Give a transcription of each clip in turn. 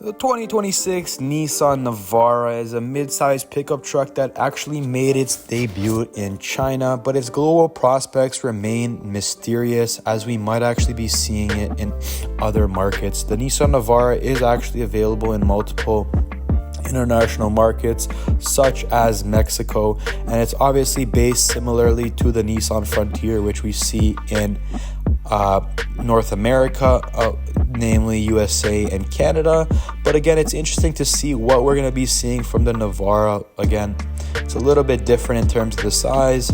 The 2026 Nissan Navara is a mid-size pickup truck that actually made its debut in China, but its global prospects remain mysterious as we might actually be seeing it in other markets. The Nissan Navara is actually available in multiple international markets such as Mexico, and it's obviously based similarly to the Nissan Frontier, which we see in North America, namely USA and Canada. But again, it's interesting to see what we're going to be seeing from the Navara. Again, it's a little bit different in terms of the size.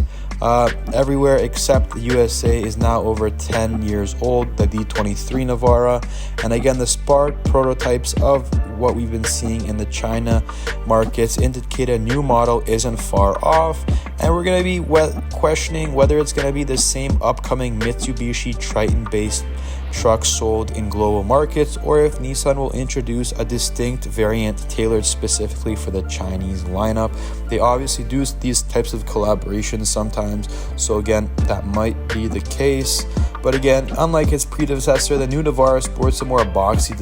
Everywhere except the USA is now over 10 years old, the D23 Navara. And again, the spark prototypes of what we've been seeing in the China markets indicate a new model isn't far off. And we're going to be questioning whether it's going to be the same upcoming Mitsubishi Triton-based trucks sold in global markets, or if Nissan will introduce a distinct variant tailored specifically for the Chinese lineup. They obviously do these types of collaborations sometimes, so again, that might be the case. But again, unlike its predecessor, the new Navara sports a more boxy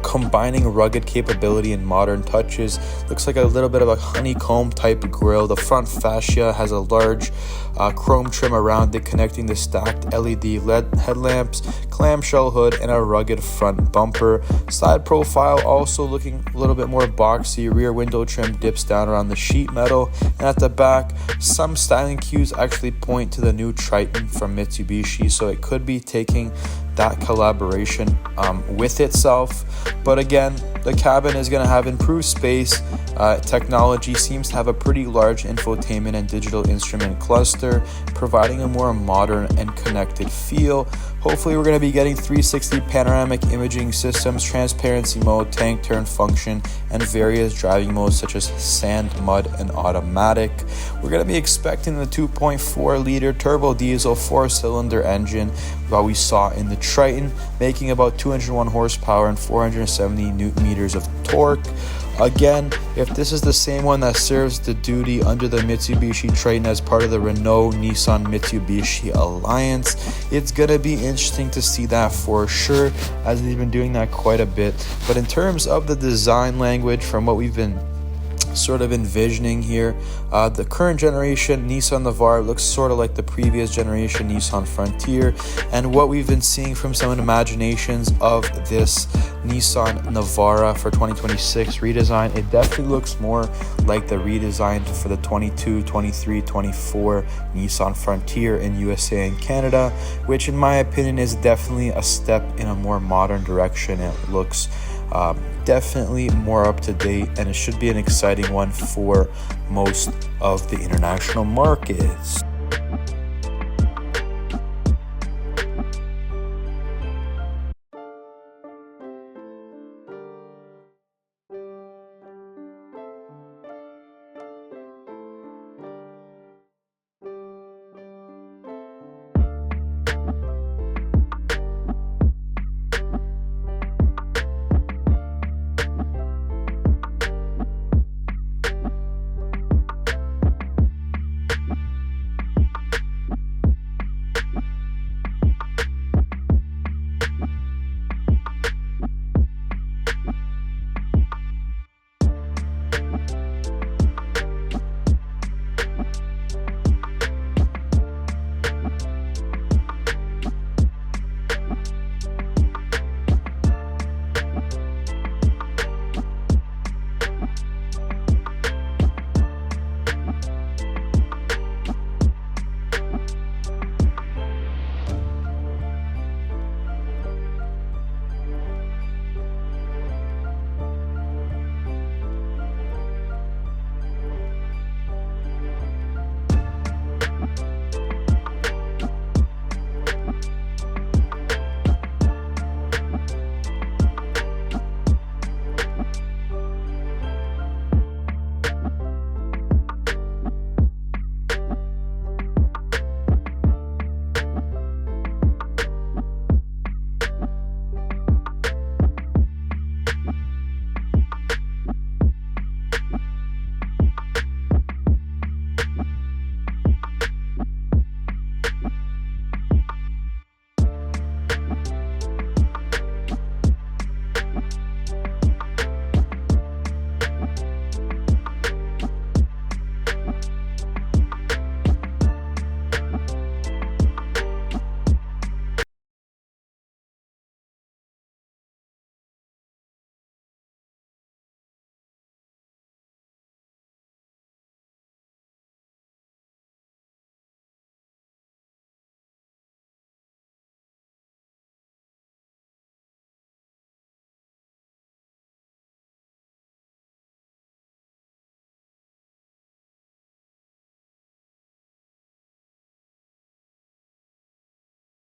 combining rugged capability and modern touches. Looks like a little bit of a honeycomb type grille. The front fascia has a large chrome trim around it, connecting the stacked LED headlamps, clamshell hood, and a rugged front bumper. Side profile also looking a little bit more boxy. Rear window trim dips down around the sheet metal, and at the back, some styling cues actually point to the new Triton from Mitsubishi, so it could be taking that collaboration with itself. But again, the cabin is going to have improved space. Technology seems to have a pretty large infotainment and digital instrument cluster, providing a more modern and connected feel. Hopefully we're going to be getting 360 panoramic imaging systems, transparency mode, tank turn function, and various driving modes such as sand, mud, and automatic. We're going to be expecting the 2.4 liter turbo diesel 4-cylinder engine that we saw in the Triton, making about 201 horsepower and 470 newton meters of torque. Again, if this is the same one that serves the duty under the Mitsubishi Triton as part of the Renault-Nissan Mitsubishi Alliance, it's going to be interesting to see that for sure, as they've been doing that quite a bit. But in terms of the design language, from what we've been sort of envisioning here, the current generation Nissan Navara looks sort of like the previous generation Nissan Frontier, and what we've been seeing from some imaginations of this Nissan Navara for 2026 redesign, it definitely looks more like the redesign for the 22, 23, 24 Nissan Frontier in USA and Canada, which in my opinion is definitely a step in a more modern direction. It looks definitely more up to date, and it should be an exciting one for most of the international markets.